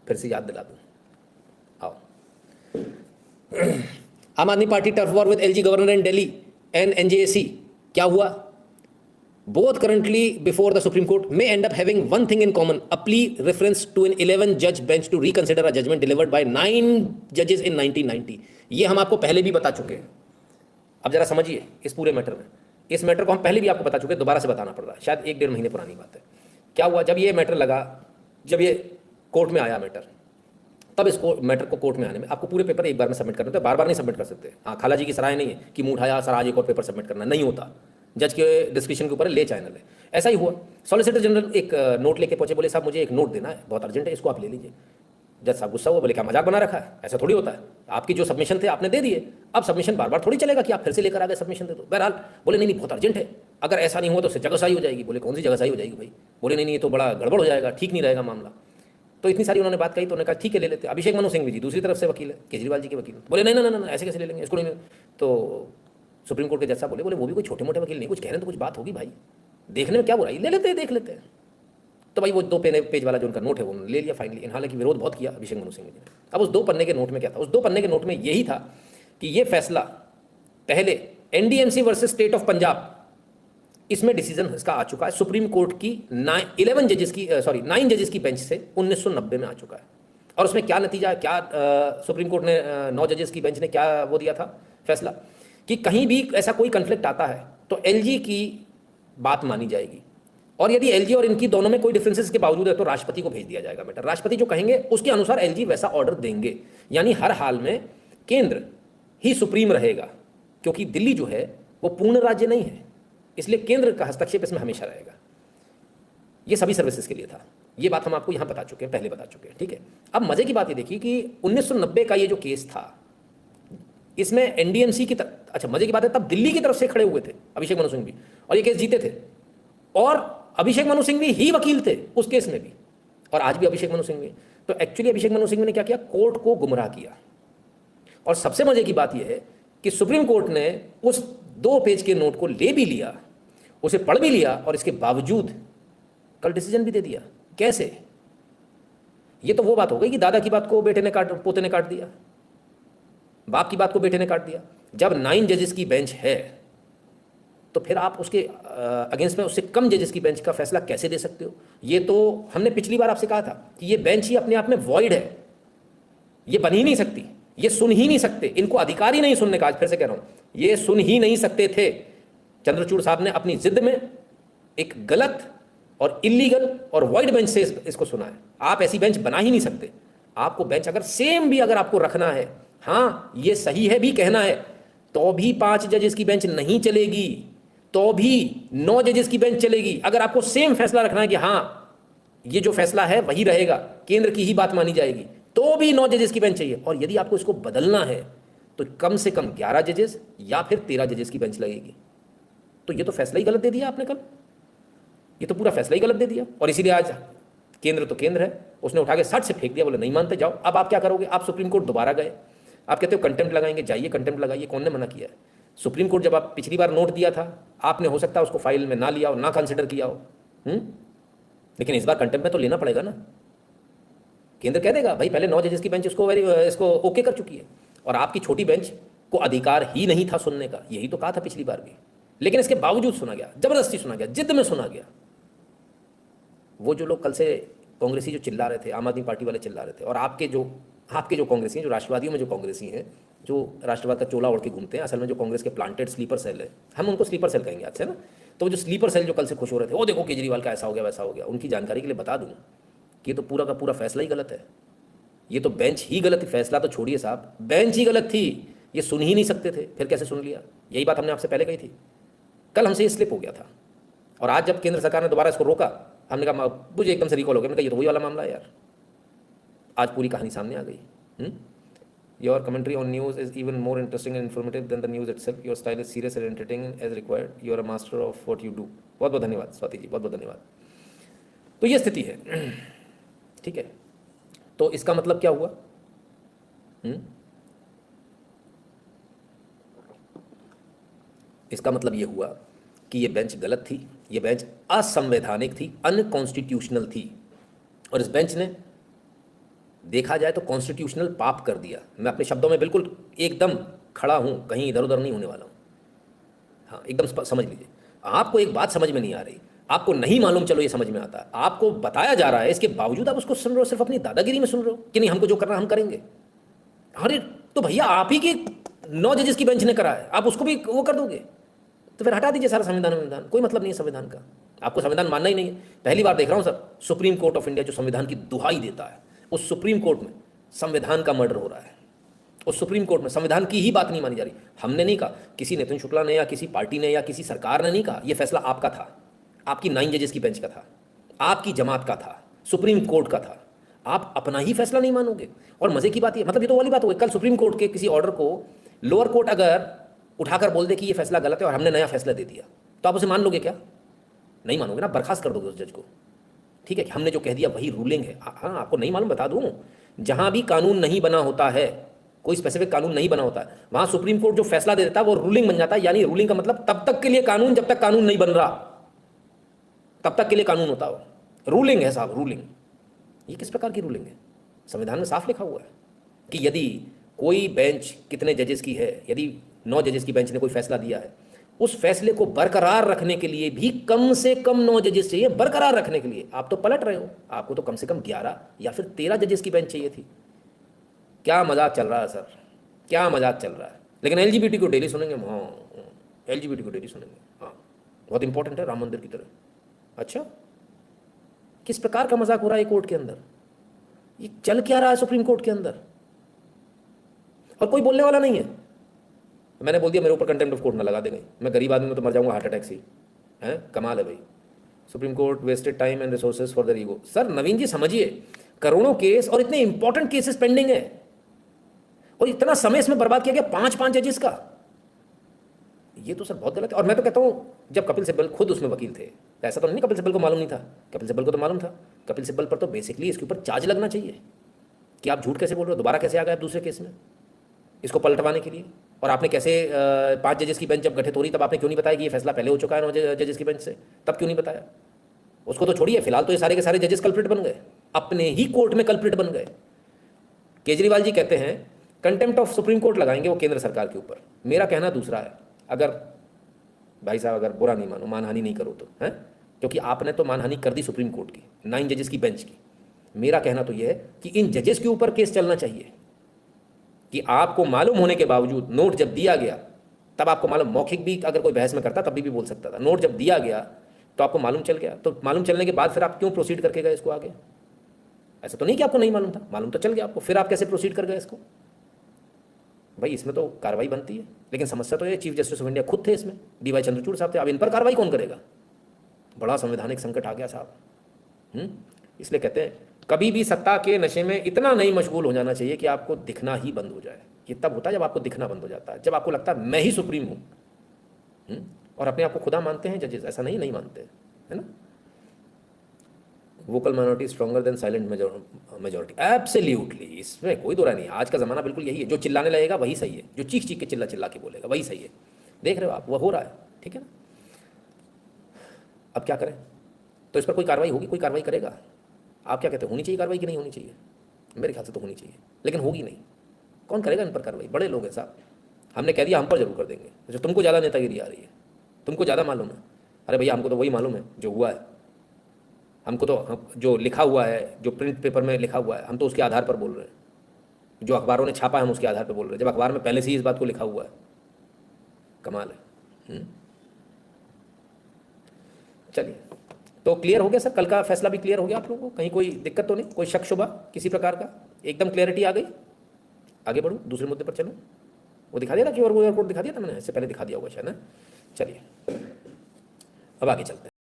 फिर से याद दिला दूँ, आओ। आम आदमी party turf war with LG governor in Delhi and NJAC, क्या हुआ? Both currently before the Supreme Court may end up having one thing in common: a plea reference to an 11-judge bench to reconsider a judgment delivered by 9 judges in 1990। ये हम आपको पहले भी बता चुके हैं। अब जरा समझिए इस पूरे मैटर में, इस मैटर को हम पहले भी आपको बता चुके हैं, दोबारा से बताना पड़ रहा है, शायद 1-1.5 महीने पुरानी बात है। क्या हुआ? जब ये मैटर लगा, जब ये कोर्ट में आया मैटर, तब इस मैटर को कोर्ट में आने में आपको पूरे पेपर एक बार में सबमिट करने होते हैं, बार बार नहीं सबमिट कर सकते। हाँ, खाला जी की सराय नहीं है कि मुंह उठाया सर आज एक और पेपर सबमिट करना, नहीं होता। जज के डिस्क्रिप्शन के ऊपर ले चैनल है। ऐसा ही हुआ, सॉलिसिटर जनरल एक नोट लेके पहुंचे, बोले साहब मुझे एक नोट देना है, बहुत अर्जेंट है, इसको आप ले लीजिए। जज साहब गुस्सा हुआ, बोले क्या मजाक बना रखा है, ऐसा थोड़ी होता है, आपकी जो सबमिशन थे आपने दे दिए, अब सबमिशन बार बार थोड़ी चलेगा कि आप फिर से लेकर आ गए सबमिशन दे दो। बहरहाल बोले नहीं नहीं बहुत अर्जेंट है, अगर ऐसा नहीं हुआ तो उससे जगहसाई हो जाएगी। बोले कौन सी जगहसाई हो जाएगी भाई? बोले नहीं नहीं ये तो बड़ा गड़बड़ हो जाएगा, ठीक नहीं रहेगा मामला। तो इतनी सारी उन्होंने बात कही तो उन्होंने कहा ठीक है ले लेते। अभिषेक मनु सिंह जी दूसरी तरफ से वकील है, केजरीवाल जी के वकील, बोले नहीं ना ऐसे कैसे ले लेंगे, इसको नहीं। तो सुप्रीम कोर्ट के जज साहब बोले वो भी कोई छोटे मोटे वकील नहीं, कुछ कह रहे हैं तो कुछ बात होगी भाई, देखने में क्या बुराई, ले लेते हैं देख लेते हैं। तो भाई वो 2 पेज वाला जो उनका नोट है वो उन्होंने ले लिया फाइनली। हालांकि विरोध बहुत किया अभिषेक मनु सिंह जी ने। अब उस 2 पन्ने के नोट में क्या था? उस 2 पन्ने के नोट में यही था कि ये फैसला पहले NDMC versus state of Punjab, इसमें डिसीजन इसका आ चुका है सुप्रीम कोर्ट की 9 जजेस की बेंच से 1990 में आ चुका है। और उसमें क्या नतीजा, क्या सुप्रीम कोर्ट ने 9 जजेस की बेंच ने क्या वो दिया था फैसला कि कहीं भी ऐसा कोई कन्फ्लिक्ट आता है तो एलजी की बात मानी जाएगी, और यदि एलजी और इनकी दोनों में कोई डिफरेंसेस के बावजूद है तो राष्ट्रपति को भेज दिया जाएगा मैटर। राष्ट्रपति जो कहेंगे उसके अनुसार एलजी वैसा ऑर्डर देंगे, यानी हर हाल में केंद्र ही सुप्रीम रहेगा, क्योंकि दिल्ली जो है वो पूर्ण राज्य नहीं है, इसलिए केंद्र का हस्तक्षेप इसमें हमेशा रहेगा। ये सभी सर्विसेज के लिए था, ये बात हम आपको यहां बता चुके हैं, पहले बता चुके हैं, ठीक है। अब मजे की बात ये देखिए कि 1990 का ये जो केस था, इसमें एनडीएमसी की तरफ, अच्छा मजे की बात है तब दिल्ली की तरफ से खड़े हुए थे अभिषेक मनु सिंह भी, और ये केस जीते थे, और अभिषेक मनु सिंह भी ही वकील थे उस केस में भी, और आज भी अभिषेक मनु सिंह भी। तो एक्चुअली अभिषेक मनु सिंह ने क्या किया, कोर्ट को गुमराह किया। और सबसे मजे की बात यह है कि सुप्रीम कोर्ट ने उस 2 पेज के नोट को ले भी लिया, उसे पढ़ भी लिया, और इसके बावजूद कल डिसीजन भी दे दिया। कैसे? ये तो वो बात हो गई कि दादा की बात को पोते ने काट दिया, बाप की बात को बेटे ने काट दिया। जब 9 जजेस की बेंच है तो फिर आप उसके अगेंस्ट में उससे कम जजेस की बेंच का फैसला कैसे दे सकते हो? ये तो हमने पिछली बार आपसे कहा था कि ये बेंच ही अपने आप में वॉइड है, ये बन ही नहीं सकती, ये सुन ही नहीं सकते, इनको अधिकार ही नहीं सुनने का। आज फिर से कह रहा हूं, ये सुन ही नहीं सकते थे। चंद्रचूड़ साहब ने अपनी जिद में एक गलत और इलीगल और वॉइड बेंच से इसको सुना है। आप ऐसी बेंच बना ही नहीं सकते। आपको बेंच अगर सेम भी अगर आपको रखना है, हाँ ये सही है भी कहना है, तो भी 5 जजेस की बेंच नहीं चलेगी, तो भी 9 जजेस की बेंच चलेगी। अगर आपको सेम फैसला रखना है कि हाँ ये जो फैसला है वही रहेगा, केंद्र की ही बात मानी जाएगी, तो भी 9 जजेस की बेंच चाहिए। और यदि आपको इसको बदलना है तो कम से कम 11 जजेस या फिर 13 जजेस की बेंच लगेगी। तो ये तो फैसला ही गलत दे दिया आपने कल, ये तो पूरा फैसला ही गलत दे दिया। और इसीलिए आज केंद्र तो केंद्र है, उसने उठा के सट से फेंक दिया, बोले नहीं मानते जाओ। अब आप क्या करोगे? आप सुप्रीम कोर्ट दोबारा गए, आप कहते हो कंटेम्प्ट लगाएंगे, जाइए कंटेम्प्ट लगाइए, कौन ने मना किया है? सुप्रीम कोर्ट जब आप पिछली बार नोट दिया था, आपने हो सकता है उसको फाइल में ना लिया हो, ना कंसिडर किया हो, लेकिन इस बार कंटेम्प्ट में तो लेना पड़ेगा ना। केंद्र कह देगा भाई पहले 9 जजेस की बेंच इसको ओके कर चुकी है, और आपकी छोटी बेंच को अधिकार ही नहीं था सुनने का, यही तो कहा था पिछली बार भी, लेकिन इसके बावजूद सुना गया, जबरदस्ती सुना गया, जिद में सुना गया। वो जो लोग कल से कांग्रेसी जो चिल्ला रहे थे, आम आदमी पार्टी वाले चिल्ला रहे थे, और आपके जो कांग्रेसी हैं, जो राष्ट्रवादियों में जो कांग्रेसी हैं, जो राष्ट्रवाद का चोला ओढ़ के घूमते हैं, असल में जो कांग्रेस के प्लांटेड स्लीपर सेल है, हम उनको स्लीपर सेल कहेंगे आज से ना। तो जो स्लीपर सेल जो कल से खुश हो रहे थे, वो देखो केजरीवाल का ऐसा हो गया वैसा हो गया, उनकी जानकारी के लिए बता दूं कि ये तो पूरा का पूरा फैसला ही गलत है। ये तो बेंच ही गलत थी, फैसला तो छोड़िए साहब, बेंच ही गलत थी, ये सुन ही नहीं सकते थे, फिर कैसे सुन लिया? यही बात हमने आपसे पहले कही थी। कल हमसे ये स्लिप हो गया था, और आज जब केंद्र सरकार ने दोबारा इसको रोका, हमने कहा मुझे एकदम से रिकॉल हो गया, मैंने कहा ये तो वही वाला मामला है यार। आज पूरी कहानी सामने आ गई। Your commentary on news is even more interesting and informative than the news itself. Your style is serious and entertaining as required. You are a master of what you do. बहुत बहुत धन्यवाद स्वाति जी, बहुत बहुत धन्यवाद। तो ये स्थिति है, ठीक है। तो इसका मतलब क्या हुआ? इसका मतलब ये हुआ कि ये बेंच गलत थी, ये बेंच असंवैधानिक थी, अनकॉन्स्टिट्यूशनल थी, और इस बेंच ने देखा जाए तो कॉन्स्टिट्यूशनल पाप कर दिया। मैं अपने शब्दों में बिल्कुल एकदम खड़ा हूं, कहीं इधर उधर नहीं होने वाला हूं। हाँ, एकदम समझ लीजिए। आपको एक बात समझ में नहीं आ रही, आपको नहीं मालूम, चलो ये समझ में आता है, आपको बताया जा रहा है, इसके बावजूद आप उसको सुन रहे हो, सिर्फ अपनी दादागिरी में सुन रहे हो कि नहीं हमको जो करना हम करेंगे। अरे तो भैया आप ही के 9 जजेस की बेंच ने करा है, आप उसको भी वो कर दोगे? तो फिर हटा दीजिए सारा संविधान, कोई मतलब नहीं है संविधान का। आपको संविधान मानना ही नहीं है। पहली बार देख रहा हूं sir, supreme court of India जो संविधान की दुहाई देता है, उस सुप्रीम कोर्ट में संविधान का मर्डर हो रहा है। उस सुप्रीम कोर्ट में संविधान की ही बात नहीं मानी जा रही। हमने नहीं कहा, किसी नितिन शुक्ला ने या किसी पार्टी ने या किसी सरकार ने नहीं कहा, यह फैसला आपका था, आपकी 9 जजेस की बेंच का था, आपकी जमात का था, सुप्रीम कोर्ट का था। आप अपना ही फैसला नहीं मानोगे। और मजे की बात ये, मतलब ये तो वाली बात हो गई, कल सुप्रीम कोर्ट के किसी ऑर्डर को लोअर कोर्ट अगर उठाकर बोल दे कि ये फैसला गलत है और हमने नया फैसला दे दिया, तो आप उसे मान लोगे क्या? नहीं मानोगे ना, बर्खास्त कर दोगे उस जज को। ठीक है कि हमने जो कह दिया वही रूलिंग है। हाँ, आपको नहीं मालूम, बता दूं, जहां भी कानून नहीं बना होता है, कोई स्पेसिफिक कानून नहीं बना होता है, वहां सुप्रीम कोर्ट जो फैसला दे देता है वो रूलिंग बन जाता है। यानी रूलिंग का मतलब तब तक के लिए कानून, जब तक कानून नहीं बन रहा तब तक के लिए कानून होता हो। रूलिंग है साहब, रूलिंग। ये किस प्रकार की रूलिंग है? संविधान में साफ लिखा हुआ है कि यदि कोई बेंच कितने जजेस की है, यदि 9 जजेस की बेंच ने कोई फैसला दिया है, उस फैसले को बरकरार रखने के लिए भी कम से कम 9 जजेस चाहिए। बरकरार रखने के लिए आप तो पलट रहे हो, आपको तो कम से कम 11 या फिर 13 जजेस की बेंच चाहिए थी। क्या मजाक चल रहा है सर, क्या मजाक चल रहा है। लेकिन एलजीबीटी को डेली सुनेंगे, हाँ एलजीबीटी को डेली सुनेंगे, हाँ बहुत इंपॉर्टेंट है राम मंदिर की तरह। अच्छा, किस प्रकार का मजाक हो रहा है कोर्ट के अंदर? ये चल क्या रहा है सुप्रीम कोर्ट के अंदर? और कोई बोलने वाला नहीं है। मैंने बोल दिया मेरे ऊपर कंटेम्प्ट ऑफ कोर्ट ना लगा दे गई, मैं गरीब आदमी में तो मर जाऊंगा हार्ट अटैक से। हैं, कमाल है भाई। Supreme court wasted time and resources for their ego. Sir Naveen ji समझिए, करोड़ों केस और इतने इंपॉर्टेंट केसेस पेंडिंग है, और इतना समय इसमें बर्बाद किया गया 5 जजेस का। ये तो सर बहुत गलत है। और मैं तो कहता हूँ, जब कपिल सिब्बल खुद उसमें वकील थे, तो ऐसा तो नहीं कपिल सिब्बल को मालूम नहीं था, कपिल सिब्बल को तो मालूम था। कपिल सिब्बल पर तो बेसिकली इसके ऊपर चार्ज लगना चाहिए कि आप झूठ कैसे बोल रहे हो, दोबारा कैसे आ गए आप दूसरे केस में, इसको पलटवाने के लिए। और आपने कैसे 5 जजेस की बेंच जब गठित हो रही, तब आपने क्यों नहीं बताया कि ये फैसला पहले हो चुका है 9 जजेस की बेंच से? तब क्यों नहीं बताया? उसको तो छोड़िए, फिलहाल तो ये सारे के सारे जजेस कल्प्रिट बन गए, अपने ही कोर्ट में कल्प्रिट बन गए। केजरीवाल जी कहते हैं कंटेम्प्ट ऑफ सुप्रीम कोर्ट लगाएंगे वो केंद्र सरकार के ऊपर। मेरा कहना दूसरा है, अगर भाई साहब अगर बुरा नहीं मानो, मानहानि नहीं करो तो, हैं, क्योंकि आपने तो मानहानि कर दी सुप्रीम कोर्ट की 9 जजेस की बेंच की। मेरा कहना तो यह है कि इन जजेस के ऊपर केस चलना चाहिए कि आपको मालूम होने के बावजूद, नोट जब दिया गया तब आपको मालूम, मौखिक भी अगर कोई बहस में करता तब भी बोल सकता था, नोट जब दिया गया तो आपको मालूम चल गया, तो मालूम चलने के बाद फिर आप क्यों प्रोसीड करके गए इसको आगे? ऐसा तो नहीं कि आपको नहीं मालूम था, मालूम तो चल गया आपको, फिर आप कैसे प्रोसीड कर गए इसको? भाई इसमें तो कार्रवाई बनती है, लेकिन समस्या तो ये चीफ जस्टिस ऑफ इंडिया खुद थे इसमें, DY चंद्रचूड़ साहब थे। अब इन पर कार्रवाई कौन करेगा? बड़ा संवैधानिक संकट आ गया साहब। इसलिए कहते हैं कभी भी सत्ता के नशे में इतना नहीं मशगूल हो जाना चाहिए कि आपको दिखना ही बंद हो जाए। ये तब होता है जब आपको दिखना बंद हो जाता है, जब आपको लगता है मैं ही सुप्रीम हूं। और अपने आप को खुदा मानते हैं जजेस, ऐसा नहीं मानते, है ना। Vocal minority stronger than silent majority, absolutely, इसमें कोई दो राय नहीं। आज का ज़माना बिल्कुल यही है, जो चिल्लाने लगेगा वही सही है, जो चीख चीख के चिल्ला के बोलेगा वही सही है। देख रहे हो आप, वह हो रहा है, ठीक है ना। अब क्या करें? तो इस पर कोई कार्रवाई होगी, कोई कार्रवाई करेगा? आप क्या कहते हैं, होनी चाहिए कार्रवाई कि नहीं होनी चाहिए? मेरे ख्याल से तो होनी चाहिए, लेकिन होगी नहीं। कौन करेगा इन पर कार्रवाई? बड़े लोग हैं साहब, हमने कह दिया हम पर जरूर कर देंगे। जो तुमको ज़्यादा नेतागिरी आ रही है, तुमको ज़्यादा मालूम है। अरे भैया हमको तो वही मालूम है जो हुआ है, हमको तो जो लिखा हुआ है, जो प्रिंट पेपर में लिखा हुआ है, हम तो उसके आधार पर बोल रहे हैं। जो अखबारों ने छापा है हम उसके आधार पर बोल रहे हैं, जब अखबार में पहले से ही इस बात को लिखा हुआ है। कमाल है। चलिए, तो क्लियर हो गया सर, कल का फैसला भी क्लियर हो गया आप लोगों को? कहीं कोई दिक्कत तो नहीं, कोई शक शुबा किसी प्रकार का? एकदम क्लियरिटी आ गई। आगे बढ़ूँ, दूसरे मुद्दे पर चलूँ। वो दिखा दिया था कि और कोड दिखा दिया था मैंने, इससे पहले दिखा दिया होगा शायद ना। चलिए अब आगे चलते हैं।